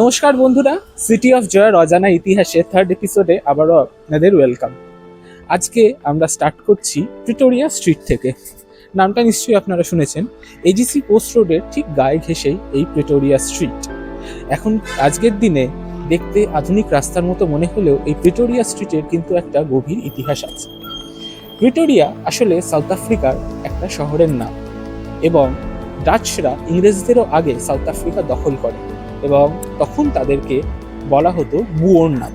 নমস্কার বন্ধুরা, city of জয়ের অজানা ইতিহাসে থার্ড এপিসোডে আবারও আপনাদের ওয়েলকাম। আজকে আমরা স্টার্ট করছি প্রিটোরিয়া স্ট্রিট থেকে। নামটা নিশ্চয়ই আপনারা শুনেছেন। এজিসি পোস্ট রোডের ঠিক গায়ে ঘেঁষেই এই প্রিটোরিয়া স্ট্রিট। এখন আজকের দিনে দেখতে আধুনিক রাস্তার মতো মনে হলেও এই প্রিটোরিয়া স্ট্রিটের কিন্তু একটা গভীর ইতিহাস আছে। প্রিটোরিয়া আসলে সাউথ আফ্রিকার একটা শহরের নাম এবং ডাচরা ইংরেজদেরও আগে সাউথ আফ্রিকা দখল করে এবং তখন তাদেরকে বলা হতো বুয়োর নাম।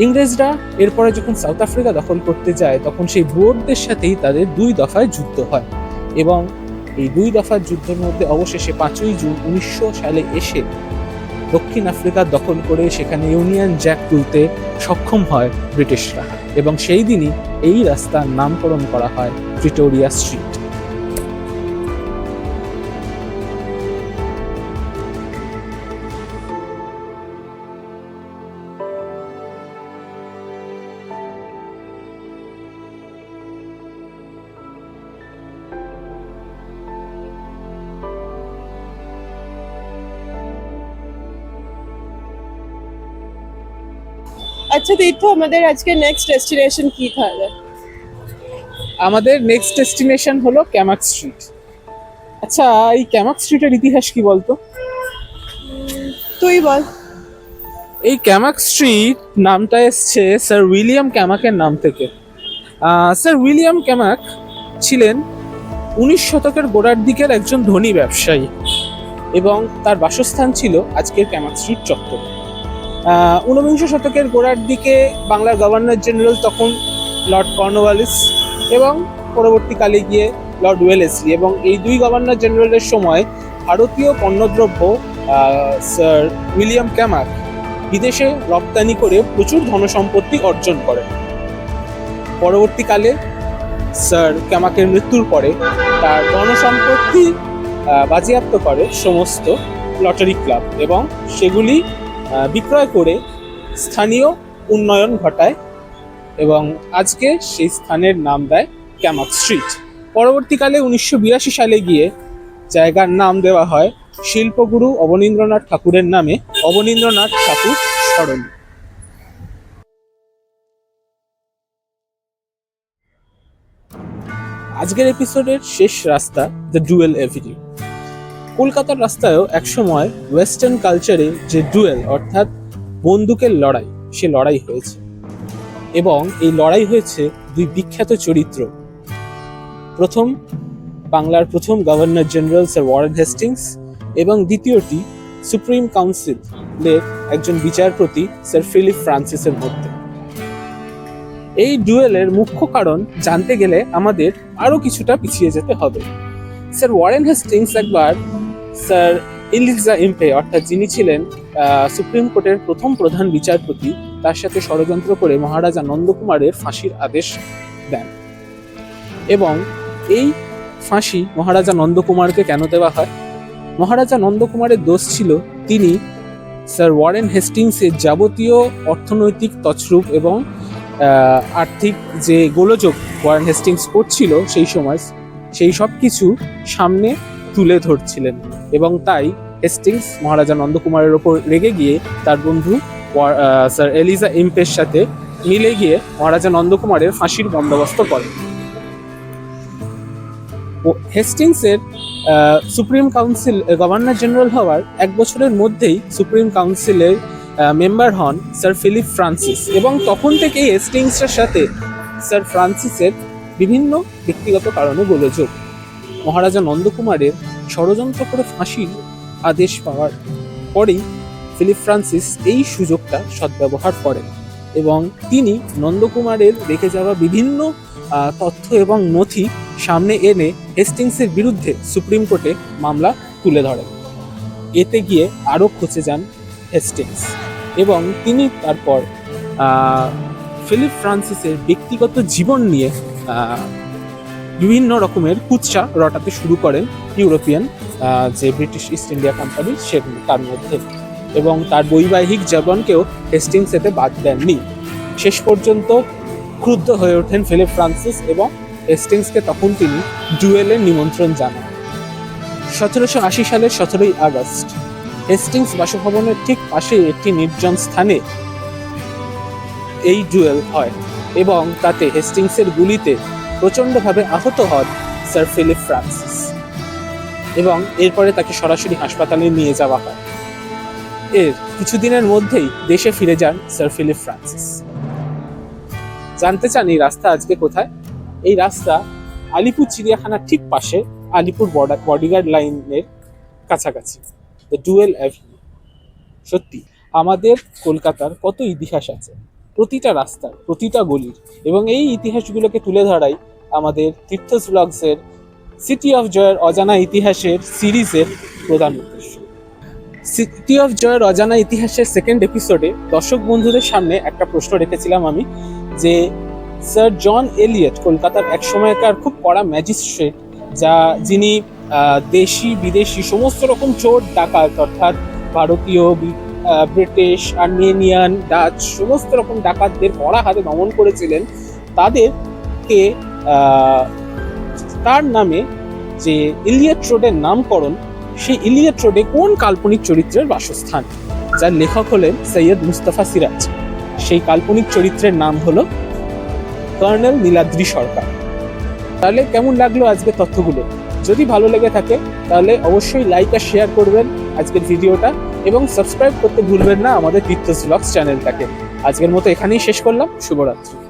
ইংরেজরা এরপরে যখন সাউথ আফ্রিকা দখল করতে যায় তখন সেই বুয়োরদের সাথেই তাদের 2 দফায় যুদ্ধ হয় এবং এই 2 দফার যুদ্ধের মধ্যে অবশেষে 5ই জুন 1900 সালে এসে দক্ষিণ আফ্রিকা দখল করে সেখানে ইউনিয়ন জ্যাক তুলতে সক্ষম হয় ব্রিটিশরা এবং সেই দিনই এই রাস্তার নামকরণ করা হয় প্রিটোরিয়া স্ট্রিট। আচ্ছা তীর্থ, আমাদের আজকে নেক্সট ডেস্টিনেশন কি তাহলে? আমাদের নেক্সট ডেস্টিনেশন হলো ক্যামাক স্ট্রিট। আচ্ছা, এই ক্যামাক স্ট্রিটের ইতিহাস কি বলতো? তুই বল। এই ক্যামাক স্ট্রিট নামটা এসছে স্যার উইলিয়াম ক্যামাকের নাম থেকে। স্যার উইলিয়াম ক্যামাক ছিলেন 19 শতকের গোড়ার দিকের একজন ধনী ব্যবসায়ী এবং তার বাসস্থান ছিল আজকের ক্যামাক স্ট্রিট চত্বরে। 19 শতকের গোড়ার দিকে বাংলার গভর্নর জেনারেল তখন লর্ড কর্নওয়ালিস এবং পরবর্তীকালে গিয়ে লর্ড ওয়েলেসলি, এবং এই 2 গভর্নর জেনারেলের সময় ভারতীয় পণ্যদ্রব্য স্যার উইলিয়াম ক্যামাক বিদেশে রপ্তানি করে প্রচুর ধনসম্পত্তি অর্জন করেন। পরবর্তীকালে স্যার ক্যামাকের মৃত্যুর পরে তার ধনসম্পত্তি বাজেয়াপ্ত করে সমস্ত লটারি ক্লাব এবং সেগুলি বিক্রয় করে স্থানীয় উন্নয়ন ঘটায় এবং আজকে সেই স্থানের নাম দেয় ক্যামাক স্ট্রিট। পরবর্তীকালে 1982 সালে গিয়ে জায়গার নাম দেওয়া হয় শিল্পগুরু অবনীন্দ্রনাথ ঠাকুরের নামে, অবনীন্দ্রনাথ ঠাকুর সরণি। আজকের এপিসোডের শেষ রাস্তা দ্য ডুয়েল এভিনিউ। কলকাতার রাস্তায়ও একসময় ওয়েস্টার্ন কালচারে যে ডুয়েল অর্থাৎ বন্দুকের লড়াই, সে লড়াই হয়েছে এবং এই লড়াই হয়েছে 2 বিখ্যাত চরিত্র। প্রথম বাংলার প্রথম governor general sir Warren Hastings এবং দ্বিতীয়টি সুপ্রিম কাউন্সিলের একজন বিচারপতি স্যার ফিলিপ ফ্রান্সিসের মধ্যে। এই ডুয়েলের মুখ্য কারণ জানতে গেলে আমাদের আরো কিছুটা পিছিয়ে যেতে হবে। স্যার ওয়ারেন হেস্টিংস একবার স্যার এলিজা ইম্পে অর্থাৎ যিনি ছিলেন সুপ্রিম কোর্টের প্রথম প্রধান বিচারপতি, তার সাথে ষড়যন্ত্র করে মহারাজা নন্দকুমারের ফাঁসির আদেশ দেন এবং এই ফাঁসি মহারাজা নন্দকুমারকে কেন দেওয়া হয়? মহারাজা নন্দকুমারের দোষ ছিল তিনি স্যার ওয়ারেন হেস্টিংসের যাবতীয় অর্থনৈতিক তছরূপ এবং আর্থিক যে গোলযোগ ওয়ারেন হেস্টিংস করছিল সেই সময়, সেই সব কিছু সামনে তুলে ধরছিলেন এবং তাই হেস্টিংস মহারাজা নন্দকুমারের ওপর রেগে গিয়ে তার বন্ধু স্যার এলিজা ইম্পের সাথে মিলে গিয়ে মহারাজা নন্দকুমারের ফাঁসির বন্দোবস্ত করেন। হেস্টিংসের সুপ্রিম কাউন্সিল গভর্নর জেনারেল হওয়ার 1 বছরের মধ্যেই সুপ্রিম কাউন্সিলের মেম্বার হন স্যার ফিলিপ ফ্রান্সিস এবং তখন থেকেই হেস্টিংসের সাথে স্যার ফ্রান্সিসের বিভিন্ন ব্যক্তিগত কারণে গোলযোগ। মহারাজা নন্দকুমারের ষড়যন্ত্র করে ফাঁসির আদেশ পাওয়ার পরেই ফিলিপ ফ্রান্সিস এই সুযোগটা সদ্ব্যবহার করেন এবং তিনি নন্দকুমারের রেখে যাওয়া বিভিন্ন তথ্য এবং নথি সামনে এনে হেস্টিংসের বিরুদ্ধে সুপ্রিম কোর্টে মামলা তুলে ধরেন। এতে গিয়ে আরও খচে যান হেস্টিংস এবং তিনি তারপর ফিলিপ ফ্রান্সিসের ব্যক্তিগত জীবন নিয়ে বিভিন্ন রকমের কুৎসা রটাতে শুরু করেন ইউরোপিয়ান যে ব্রিটিশ ইস্ট ইন্ডিয়া কোম্পানি সেগুলো তার মধ্যে, এবং তার বৈবাহিক জীবনকেও হেস্টিংস এতে বাদ দেননি। শেষ পর্যন্ত ক্রুদ্ধ হয়ে ওঠেন ফিলিপ ফ্রান্সিস এবং হেস্টিংসকে তখন তিনি ডুয়েলের নিমন্ত্রণ জানান। 1780 সালের 17ই আগস্ট হেস্টিংস বাসভবনের ঠিক পাশে একটি নির্জন স্থানে এই ডুয়েল হয় এবং তাতে হেস্টিংসের গুলিতে প্রচণ্ডভাবে আহত হন স্যার ফিলিপ ফ্রান্সিস এবং এরপরে তাকে সরাসরি হাসপাতালে নিয়ে যাওয়া হয়। এর কিছুদিনের মধ্যেই দেশে ফিরে যান স্যার ফিলিপ ফ্রান্সিস। জানতে চান এই রাস্তা আজকে কোথায়? এই রাস্তা আলিপুর চিড়িয়াখানার ঠিক পাশে, আলিপুর বডিগার্ড লাইনের কাছাকাছি, দ্য ডুয়েল অ্যাভিনিউ। সত্যি আমাদের কলকাতার কত ইতিহাস আছে, প্রতিটা রাস্তার, প্রতিটা গলির, এবং এই ইতিহাসগুলোকে তুলে ধরাই আমাদের তীর্থস ব্লগসের সিটি অফ জয়ের অজানা ইতিহাসের সিরিজের প্রধান উদ্দেশ্য। সিটি অফ জয়ের অজানা ইতিহাসের সেকেন্ড এপিসোডে দর্শক বন্ধুদের সামনে একটা প্রশ্ন রেখেছিলাম আমি, যে স্যার জন এলিয়ট কলকাতার এক সময়কার খুব কড়া ম্যাজিস্ট্রেট, যিনি দেশি বিদেশি সমস্ত রকম চোর ডাকাত, অর্থাৎ ভারতীয়, ব্রিটিশ, আর্মেনিয়ান, ডাচ সমস্ত রকম ডাকাতদের কড়া হাতে দমন করেছিলেন, তাদেরকে তার নামে যে ইলিয়ট রোডের নামকরণ, সেই ইলিয়ট রোডে কোন কাল্পনিক চরিত্রের বাসস্থান, যার লেখক হলেন সৈয়দ মুস্তাফা সিরাজ। সেই কাল্পনিক চরিত্রের নাম হলো কর্নেল নীলাদ্রি সরকার। তাহলে কেমন লাগলো আজকের তথ্যগুলো? যদি ভালো লেগে থাকে তাহলে অবশ্যই লাইক আর শেয়ার করবেন আজকের ভিডিওটা, এবং সাবস্ক্রাইব করতে ভুলবেন না আমাদের তীর্থস ব্লগস চ্যানেলটাকে। আজকের মতো এখানেই শেষ করলাম। শুভরাত্রি।